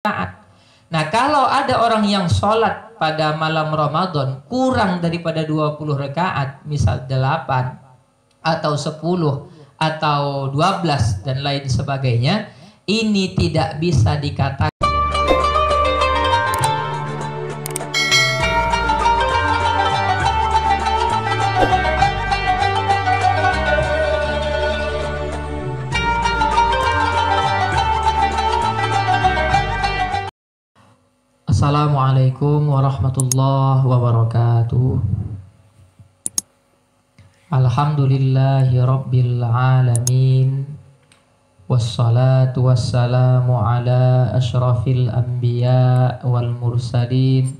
rakaat. Nah, kalau ada orang yang sholat pada malam Ramadan kurang daripada 20 rakaat, misal 8 atau 10 atau 12 dan lain sebagainya, ini tidak bisa dikatakan Assalamualaikum warahmatullahi wabarakatuh. Alhamdulillahi rabbil alamin. Wassalatu wassalamu ala ashrafil anbiya wal mursalin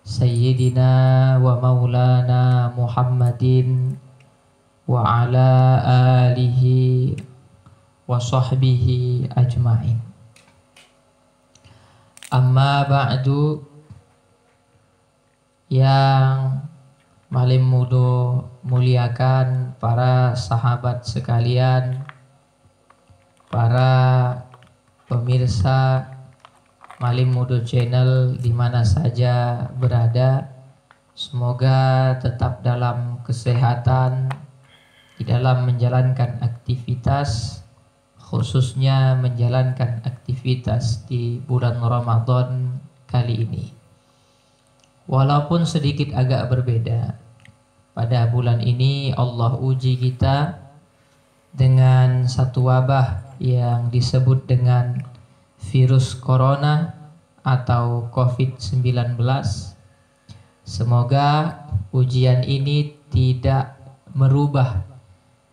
Sayyidina wa maulana Muhammadin wa ala alihi wa sahbihi ajma'in. Amma ba'du, yang malim mudo muliakan para sahabat sekalian, para pemirsa Malim Mudo Channel di mana saja berada, semoga tetap dalam kesehatan di dalam menjalankan aktivitas, khususnya menjalankan aktivitas di bulan Ramadan kali ini. Walaupun sedikit agak berbeda, pada bulan ini Allah uji kita dengan satu wabah yang disebut dengan virus corona atau COVID-19. Semoga ujian ini tidak merubah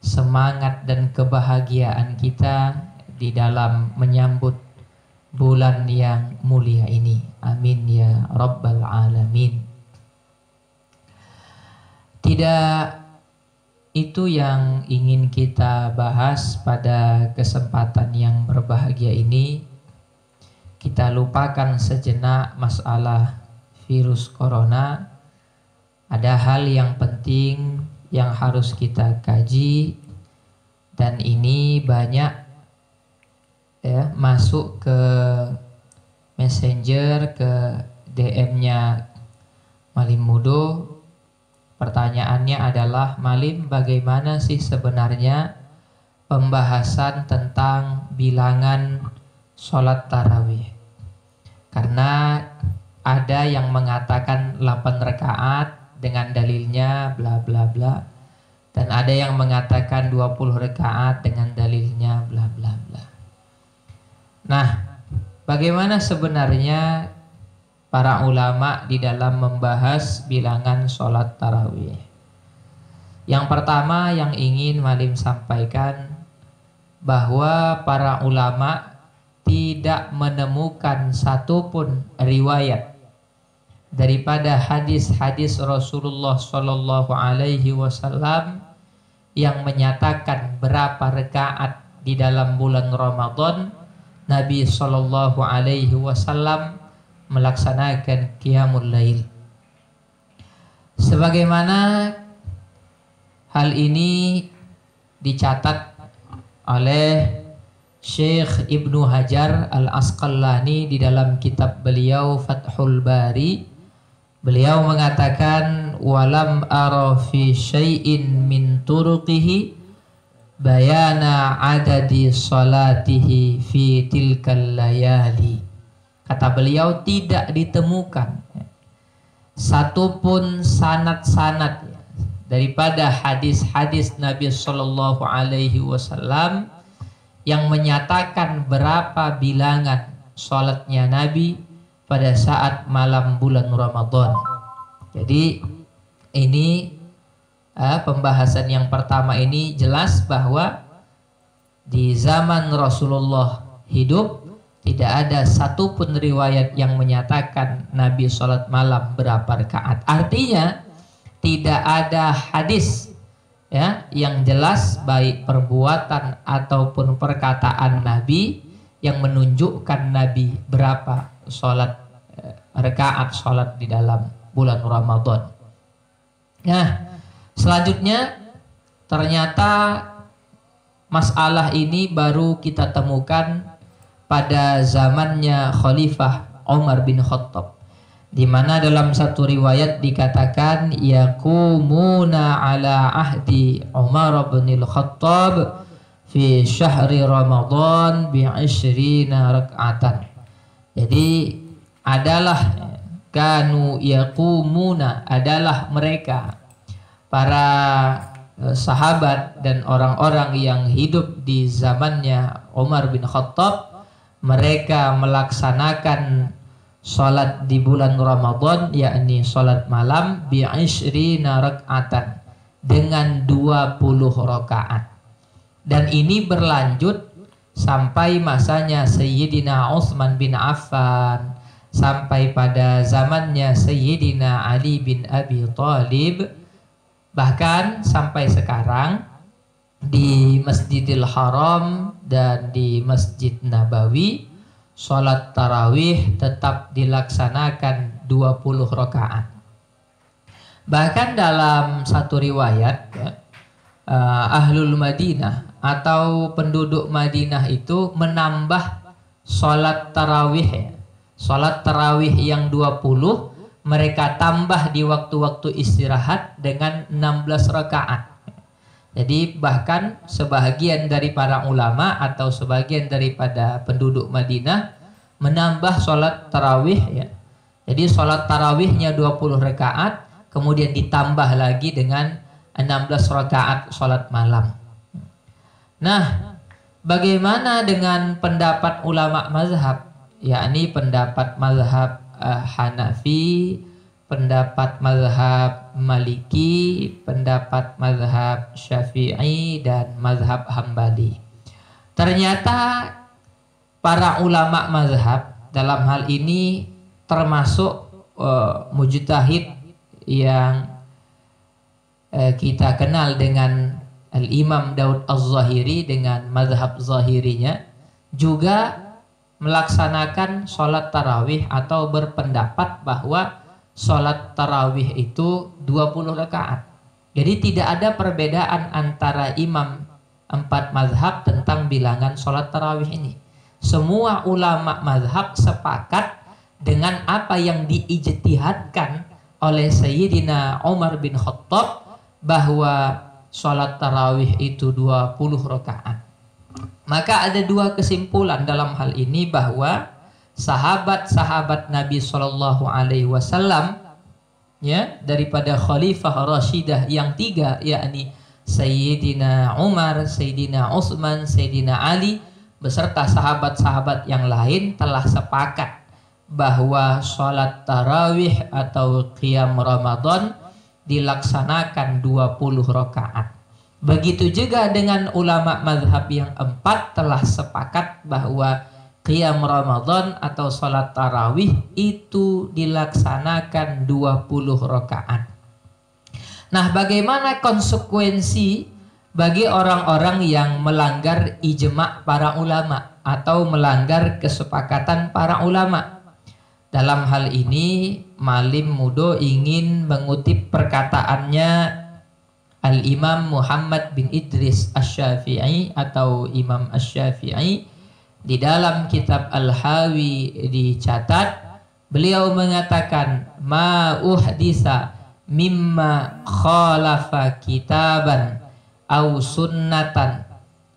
semangat dan kebahagiaan kita di dalam menyambut bulan yang mulia ini. Amin ya rabbal alamin. Tidak itu yang ingin kita bahas pada kesempatan yang berbahagia ini. Kita lupakan sejenak masalah virus corona. Ada hal yang penting yang harus kita kaji, dan ini banyak masuk ke messenger, ke DM-nya Malim Mudo. Pertanyaannya adalah, Malim, bagaimana sih sebenarnya pembahasan tentang bilangan sholat tarawih? Karena ada yang mengatakan 8 rakaat dengan dalilnya bla bla bla, dan ada yang mengatakan 20 rakaat dengan dalilnya bla bla bla. Nah, bagaimana sebenarnya para ulama di dalam membahas bilangan sholat tarawih? Yang pertama yang ingin Malim sampaikan, bahwa para ulama tidak menemukan satupun riwayat daripada hadis-hadis Rasulullah Shallallahu Alaihi Wasallam yang menyatakan berapa rakaat di dalam bulan Ramadan Nabi Shallallahu Alaihi Wasallam melaksanakan qiyamul lail. Sebagaimana hal ini dicatat oleh Syekh Ibnu Hajar Al-Asqalani di dalam kitab beliau Fathul Bari. Beliau mengatakan, walam ara fi syai'in min turuqihi bayana adadi salatihi fi tilkal layali. Kata beliau, tidak ditemukan satupun sanad-sanad daripada hadis-hadis Nabi Sallallahu Alaihi Wasallam yang menyatakan berapa bilangan salatnya Nabi pada saat malam bulan Ramadan. Jadi ini pembahasan yang pertama ini jelas bahwa di zaman Rasulullah hidup tidak ada satupun riwayat yang menyatakan Nabi sholat malam berapa rakaat. Artinya tidak ada hadis yang jelas baik perbuatan ataupun perkataan Nabi yang menunjukkan Nabi berapa sholat rakaat sholat di dalam bulan Ramadan. Nah, selanjutnya ternyata masalah ini baru kita temukan pada zamannya Khalifah Umar bin Khattab, di mana dalam satu riwayat dikatakan yaqumuna ala ahdi Umar bin Khattab fi syahri Ramadan bi 20 rak'atan. Jadi adalah kanu yaqumuna, adalah mereka para sahabat dan orang-orang yang hidup di zamannya Umar bin Khattab, mereka melaksanakan sholat di bulan Ramadan, yakni sholat malam bi 20 rak'atan, dengan 20 rakaat. Dan ini berlanjut sampai masanya Sayyidina Utsman bin Affan, sampai pada zamannya Sayyidina Ali bin Abi Thalib, bahkan sampai sekarang di Masjidil Haram dan di Masjid Nabawi sholat tarawih tetap dilaksanakan 20 rakaat. Bahkan dalam satu riwayat Ahlul Madinah atau penduduk Madinah itu menambah sholat tarawih. Sholat tarawih yang 20 mereka tambah di waktu-waktu istirahat dengan 16 rakaat. Jadi bahkan sebahagian dari para ulama atau sebagian daripada penduduk Madinah menambah sholat tarawih ya. Jadi sholat tarawihnya 20 rakaat, kemudian ditambah lagi dengan 16 rakaat sholat malam. Nah, bagaimana dengan pendapat ulama mazhab? Yakni pendapat mazhab Hanafi, pendapat mazhab Maliki, pendapat mazhab Syafi'i, dan mazhab Hambali. Ternyata para ulama mazhab dalam hal ini termasuk mujtahid yang kita kenal dengan Al-Imam Daud Az-Zahiri dengan mazhab Zahirinya, juga melaksanakan sholat tarawih atau berpendapat bahwa sholat tarawih itu 20 rakaat. Jadi tidak ada perbedaan antara imam 4 mazhab tentang bilangan sholat tarawih ini. Semua ulama mazhab sepakat dengan apa yang diijtihadkan oleh Sayyidina Umar bin Khattab, bahwa sholat tarawih itu 20 rakaat. Maka ada dua kesimpulan dalam hal ini, bahwa sahabat-sahabat Nabi Shallallahu Alaihi Wasallam ya, daripada Khalifah Rashidah yang 3, yakni Sayyidina Umar, Sayyidina Utsman, Sayyidina Ali, beserta sahabat-sahabat yang lain telah sepakat bahwa sholat tarawih atau qiyam Ramadan dilaksanakan 20 rakaat. Begitu juga dengan ulama mazhab yang 4 telah sepakat bahwa qiyam Ramadan atau sholat tarawih itu dilaksanakan 20 rakaat. Nah, bagaimana konsekuensi bagi orang-orang yang melanggar ijma' para ulama atau melanggar kesepakatan para ulama? Dalam hal ini Malim Mudo ingin mengutip perkataannya Al-Imam Muhammad bin Idris Asy-Syafi'i atau Imam Asy-Syafi'i. Di dalam kitab Al-Hawi dicatat, beliau mengatakan, ma uhdisa mimma khalafa kitaban au sunnatan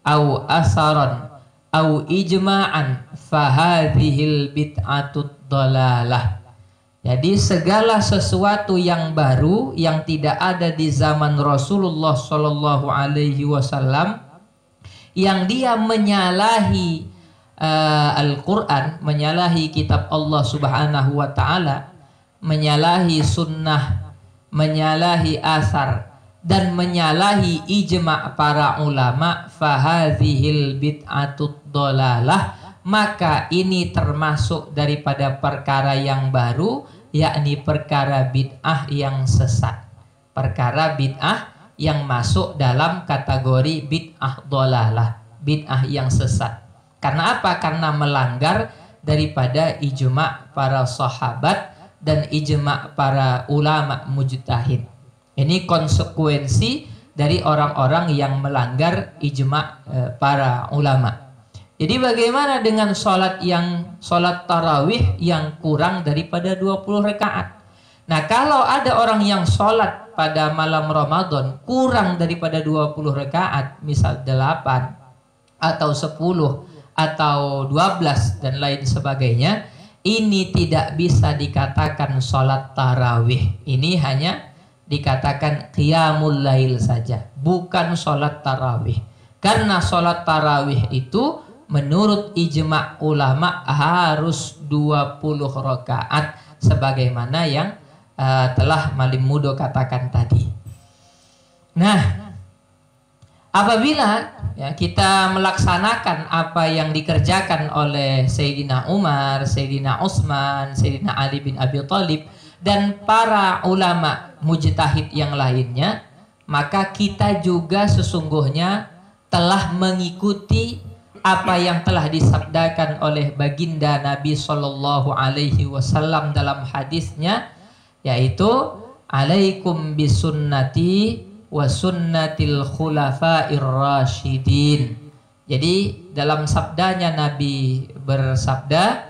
au asaran au ijma'an fahadhil bid'atut dalalah. Jadi segala sesuatu yang baru yang tidak ada di zaman Rasulullah Shallallahu Alaihi Wasallam, yang dia menyalahi Al-Quran, menyalahi kitab Allah Subhanahu Wa Taala, menyalahi sunnah, menyalahi asar, dan menyalahi ijma' para ulama, fahadhil bid'atut dalalah, maka ini termasuk daripada perkara yang baru, yakni perkara bid'ah yang sesat. Perkara bid'ah yang masuk dalam kategori bid'ah dalalah, bid'ah yang sesat. Karena apa? Karena melanggar daripada ijma' para sahabat dan ijma' para ulama mujtahid. Ini konsekuensi dari orang-orang yang melanggar ijma' para ulama. Jadi bagaimana dengan sholat tarawih yang kurang daripada 20 rakaat? Nah, kalau ada orang yang sholat pada malam Ramadan kurang daripada 20 rakaat, misal 8 atau 10 atau 12 dan lain sebagainya, ini tidak bisa dikatakan sholat tarawih. Ini hanya dikatakan qiyamul lail saja, bukan sholat tarawih. Karena sholat tarawih itu menurut ijma' ulama harus 20 rakaat sebagaimana yang telah Malim Mudo katakan tadi. Nah, apabila ya, kita melaksanakan apa yang dikerjakan oleh Sayyidina Umar, Sayyidina Utsman, Sayyidina Ali bin Abi Thalib dan para ulama mujtahid yang lainnya, maka kita juga sesungguhnya telah mengikuti apa yang telah disabdakan oleh baginda Nabi Shallallahu Alaihi Wasallam dalam hadisnya, yaitu alaikum bisunnati wa sunnatil khulafa'ir rasyidin. Jadi dalam sabdanya Nabi bersabda,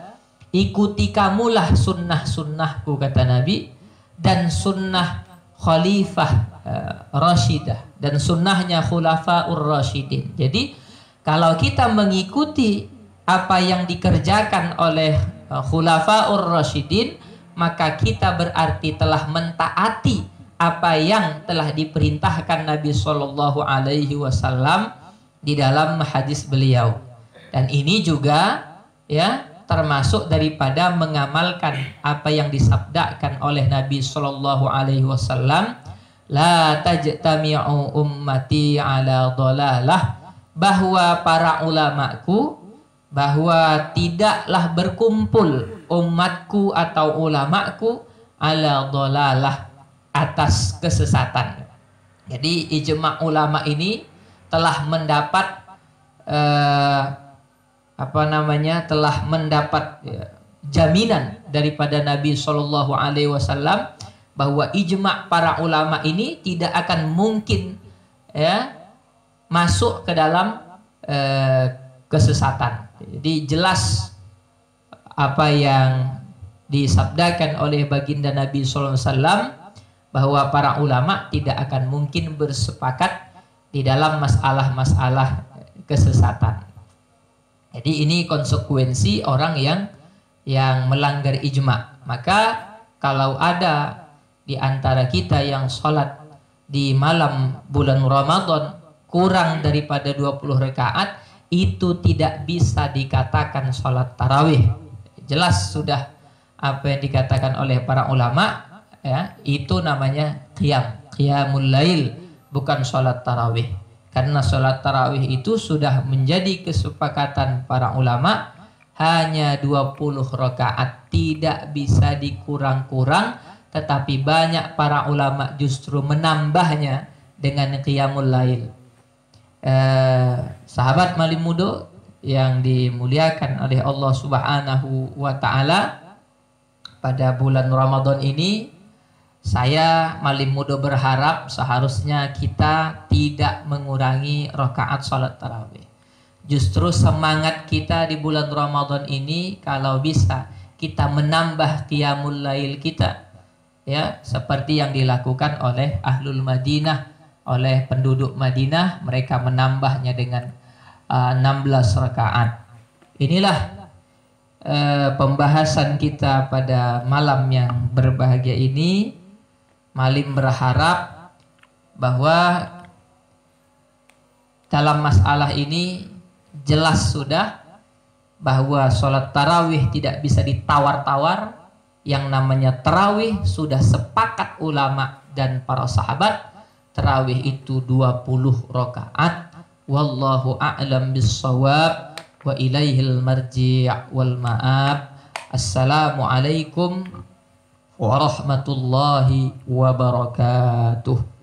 ikuti kamulah sunnah-sunnahku, kata Nabi, dan sunnah khalifah rasyidah dan sunnahnya khulafa'ur rasyidin. Jadi kalau kita mengikuti apa yang dikerjakan oleh khulafa'ur rasyidin, maka kita berarti telah mentaati apa yang telah diperintahkan Nabi Shallallahu Alaihi Wasallam di dalam hadis beliau. Dan ini juga ya termasuk daripada mengamalkan apa yang disabdakan oleh Nabi Shallallahu Alaihi Wasallam, la tajtami'u ummati ala dhalalah, bahwa para ulamaku, bahwa tidaklah berkumpul umatku atau ulamaku ala dhalalah, atas kesesatan. Jadi ijma' ulama ini telah mendapat telah mendapat jaminan daripada Nabi Shallallahu Alaihi Wasallam bahwa ijma' para ulama ini tidak akan mungkin ya masuk ke dalam kesesatan. Jadi jelas apa yang disabdakan oleh baginda Nabi Sallallahu Alaihi Wasallam bahwa para ulama tidak akan mungkin bersepakat di dalam masalah-masalah kesesatan. Jadi ini konsekuensi orang yang melanggar ijma'. Maka kalau ada di antara kita yang sholat di malam bulan Ramadan kurang daripada 20 rakaat, itu tidak bisa dikatakan sholat tarawih. Jelas sudah apa yang dikatakan oleh para ulama, ya, itu namanya qiyamul lail, bukan sholat tarawih. Karena sholat tarawih itu sudah menjadi kesepakatan para ulama hanya 20 rakaat, tidak bisa dikurang-kurang, tetapi banyak para ulama justru menambahnya dengan qiyamul lail. Sahabat Malim Mudo yang dimuliakan oleh Allah Subhanahu wa Ta'ala, pada bulan Ramadan ini saya Malim Mudo berharap seharusnya kita tidak mengurangi rakaat salat tarawih. Justru semangat kita di bulan Ramadan ini kalau bisa kita menambah qiyamul lail kita, ya, seperti yang dilakukan oleh Ahlul Madinah, oleh penduduk Madinah. Mereka menambahnya dengan 16 rakaat. Inilah pembahasan kita pada malam yang berbahagia ini. Malim berharap bahwa dalam masalah ini jelas sudah bahwa sholat tarawih tidak bisa ditawar-tawar. Yang namanya tarawih sudah sepakat ulama dan para sahabat, tarawih itu 20 rakaat. Wallahu a'lam bis-shawab wa ilaihil marji' wal ma'ab. Assalamualaikum warahmatullahi wabarakatuh.